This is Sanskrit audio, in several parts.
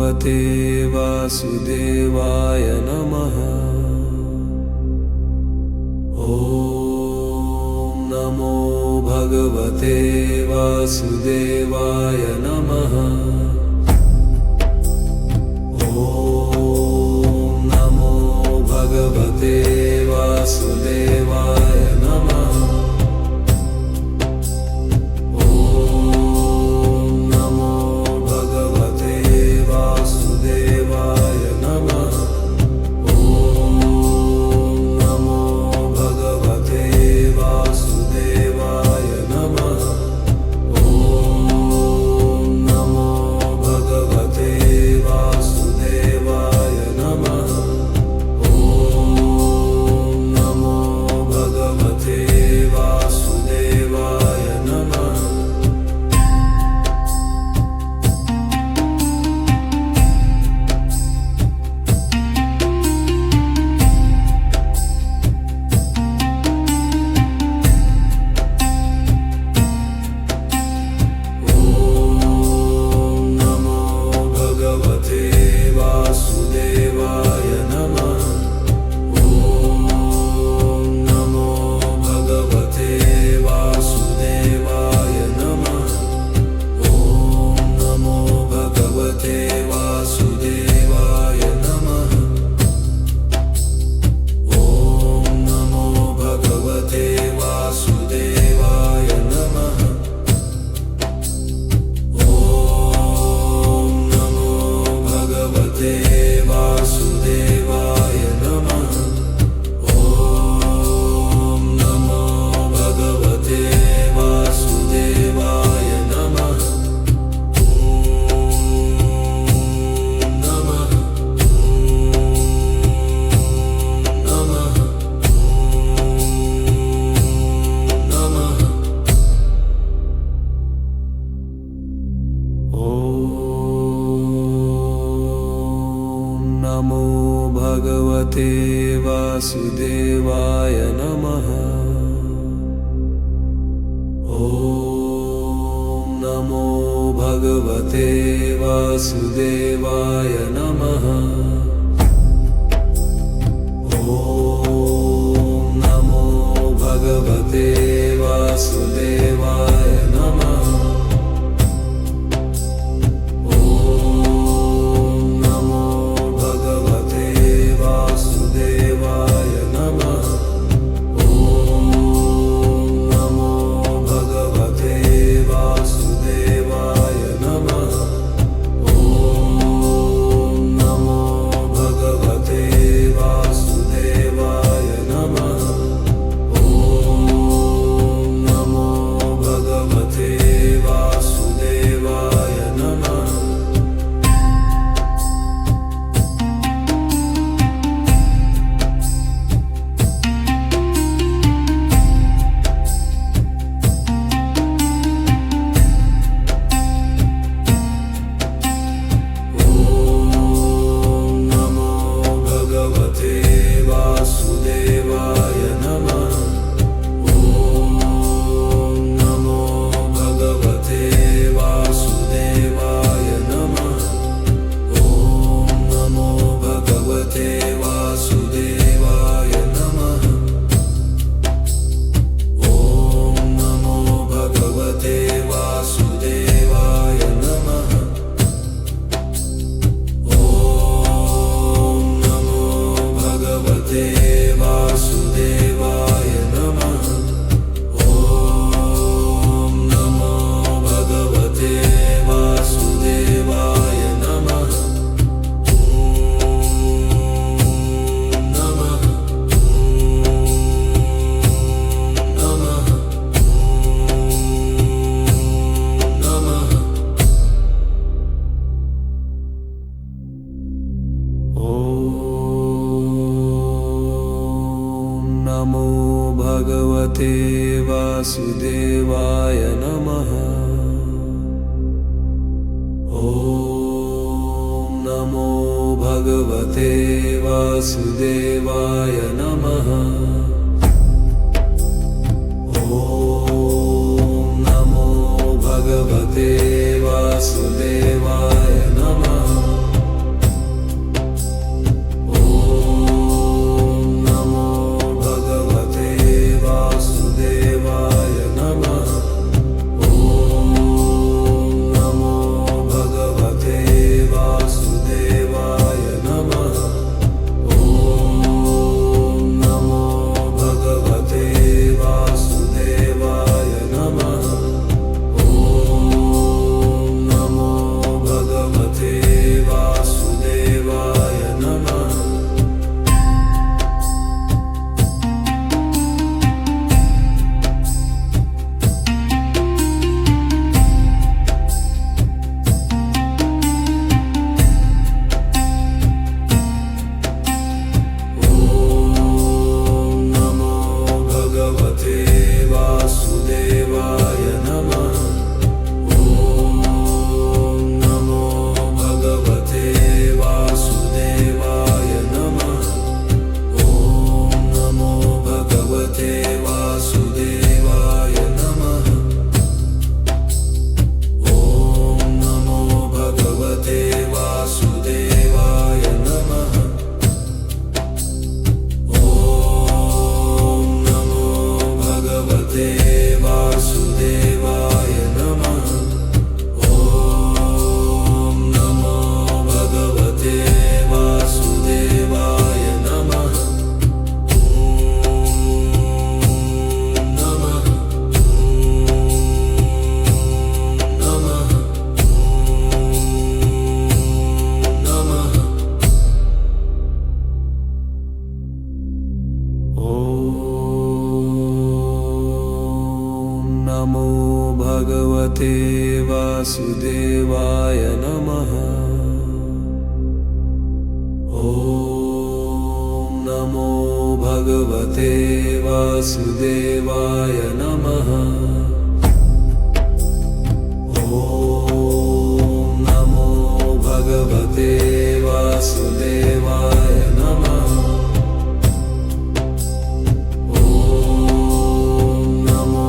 भगवते वासुदेवाय नमः। ॐ नमो भगवते वासुदेवाय नमः। ॐ नमो भगवते वासुदेवाय नमः। नमो भगवते वासुदेवाय नमः। ॐ नमो भगवते वासुदेवाय नमः। ॐ नमो भगवते वासुदेवाय नमः। नमो भगवते वासुदेवाय नमः। ॐ नमो भगवते वासुदेवाय नमः। ॐ नमो भगवते वासुदेवाय नमः। नमो भगवते वासुदेवाय नमः। ॐ नमो भगवते वासुदेवाय नमः। ॐ नमो भगवते वासुदेवाय नमः। ॐ नमो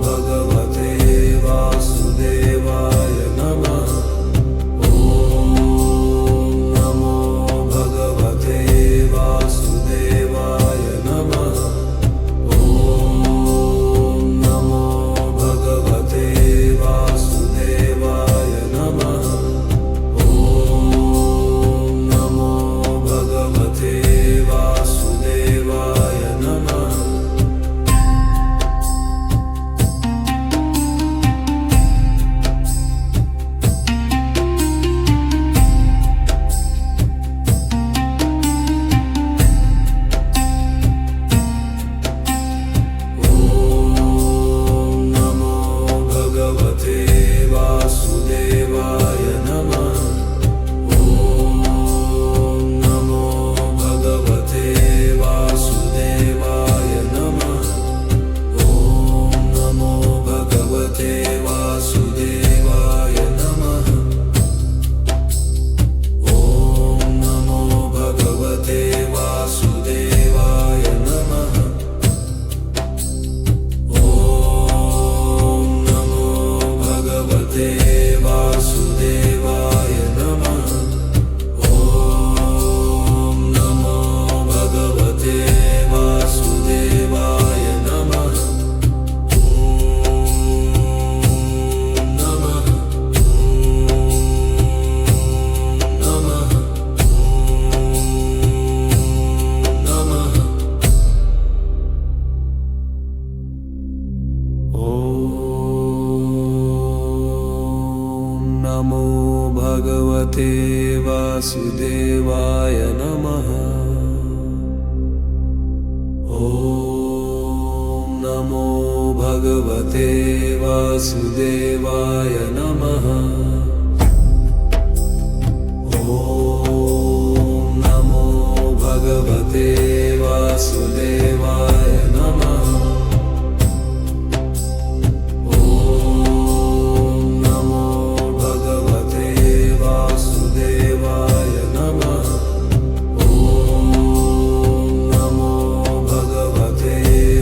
भगवते वासुदेवाय नमः। ॐ नमो भगवते वासुदेवाय नमः। ॐ नमो भगवते वासुदेवाय नमः। ॐ नमो भगवते वासुदेवाय नमः। ॐ नमो भगवते वासुदेवाय नमः। ॐ नमो भगवते वासुदेवाय नमः। ॐ नमो भगवते वासुदेवाय नमः। ॐ नमो भगवते वासुदेवाय नमः। ॐ नमो भगवते वासुदेवाय नमः। ॐ नमो भगवते वासुदेवाय नमः। नमः नमः नमः। ॐ नमो भगवते वासुदेवाय नमः। ॐ नमो भगवते वासुदेवाय नमः। ॐ नमो भगवते वासुदेवाय नमः। ॐ नमो भगवते वासुदेवाय नमः। ॐ नमो भगवते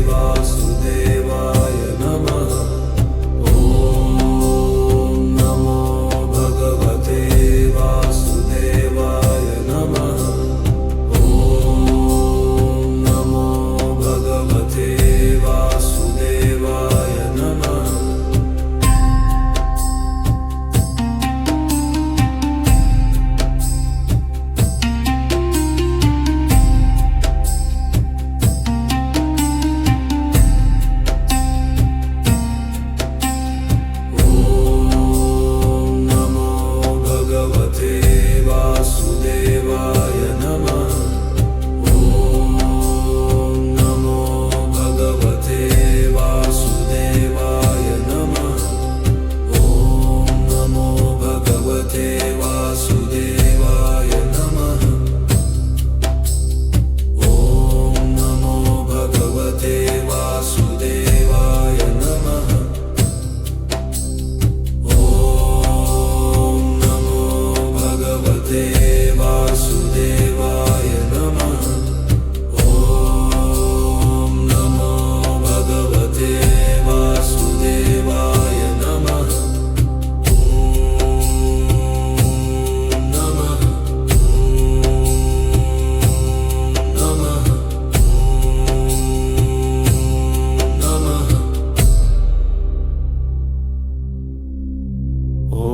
वासुदेवाय नमः। ॐ नमो भगवते वासुदेवाय नमः। ॐ नमो भगवते वासुदेवाय नमः। ॐ नमो भगवते वासुदेवाय नमः। ॐ नमो भगवते वासुदेवाय नमः। ॐ नमो भगवते वासुदेवाय नमः। ॐ नमो भगवते वासुदेवाय नमः। ॐ नमो भगवते वासुदेवाय नमः। ॐ नमो भगवते वासुदेवाय नमः। नमः नमः नमः। ॐ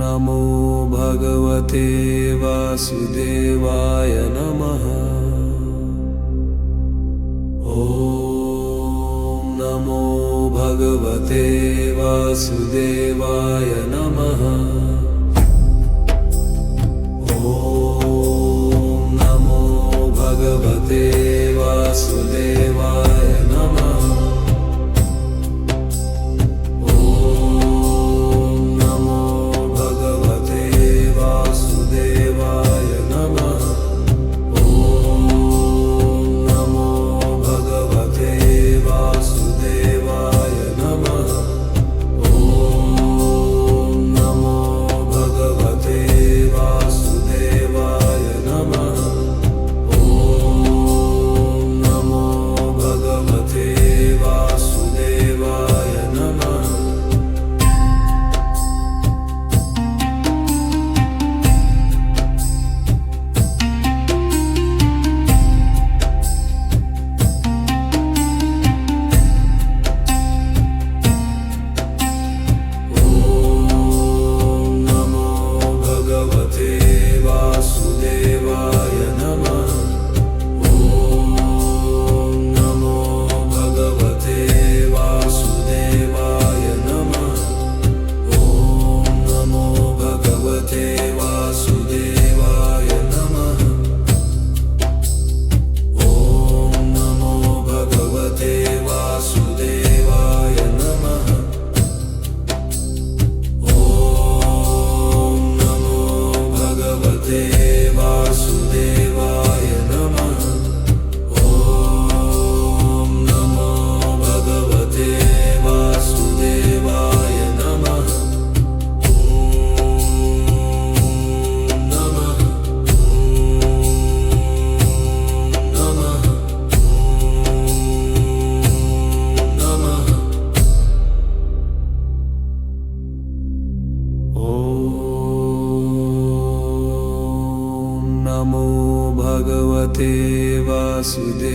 नमो भगवते वासुदेवाय नमः। ॐ नमो भगवते वासुदेवाय नमः। ॐ नमो भगवते वासुदेवाय नमः।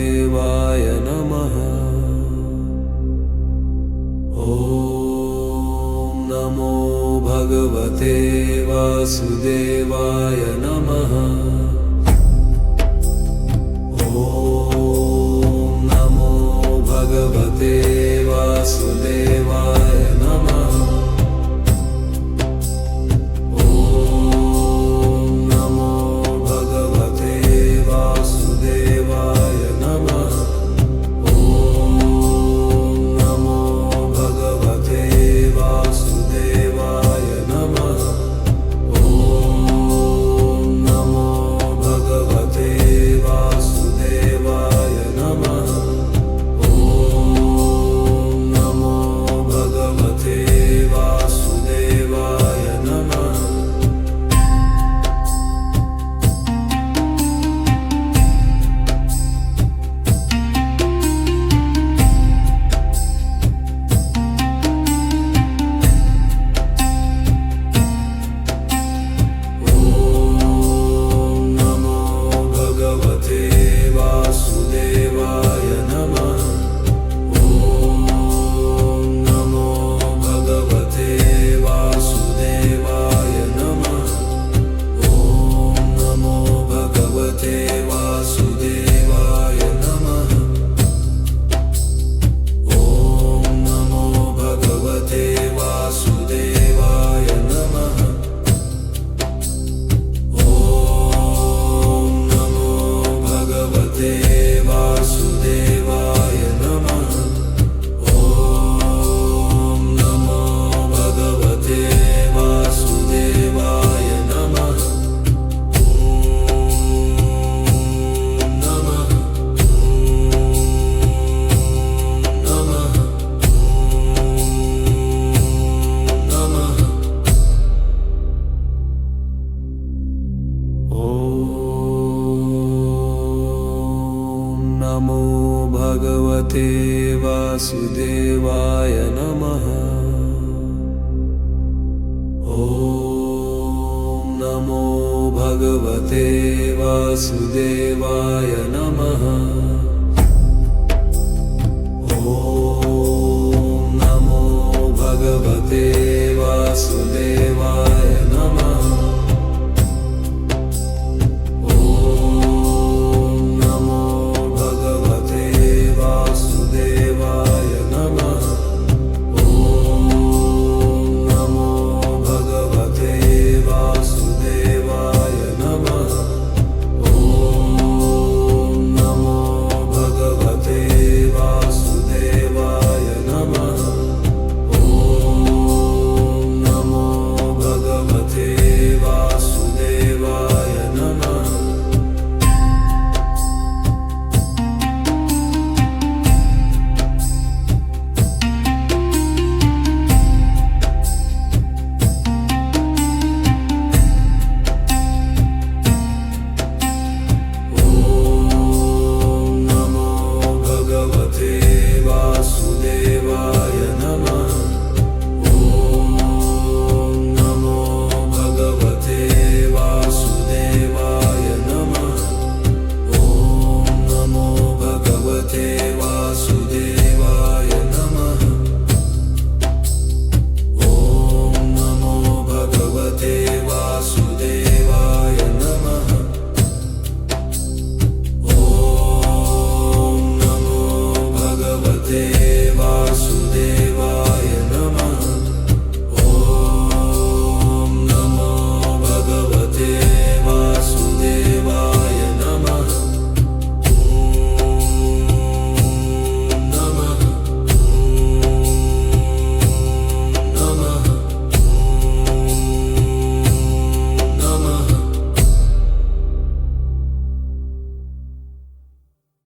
वासुदेवाय नमः। ॐ नमो भगवते वासुदेवाय नमः। ॐ नमो भगवते वासुदेवाय नमः। ॐ नमो भगवते वासुदेवाय नमः। ॐ नमो भगवते वासुदेवाय नमः। ॐ नमो भगवते वासुदेवाय नमः। ॐ नमो भगवते वासुदेवाय नमः। ॐ नमो भगवते वासुदेवाय नमः। ॐ नमो भगवते वासुदेवाय नमः। ॐ नमो भगवते वासुदेवाय नमः। ॐ नमो भगवते वासुदेवाय नमः। ॐ नमो भगवते वासुदेवाय नमः। ॐ नमो भगवते वासुदेवाय नमः। नमः नमः नमः। ॐ नमो भगवते वासुदेवाय नमः। ॐ नमो भगवते वासुदेवाय नमः।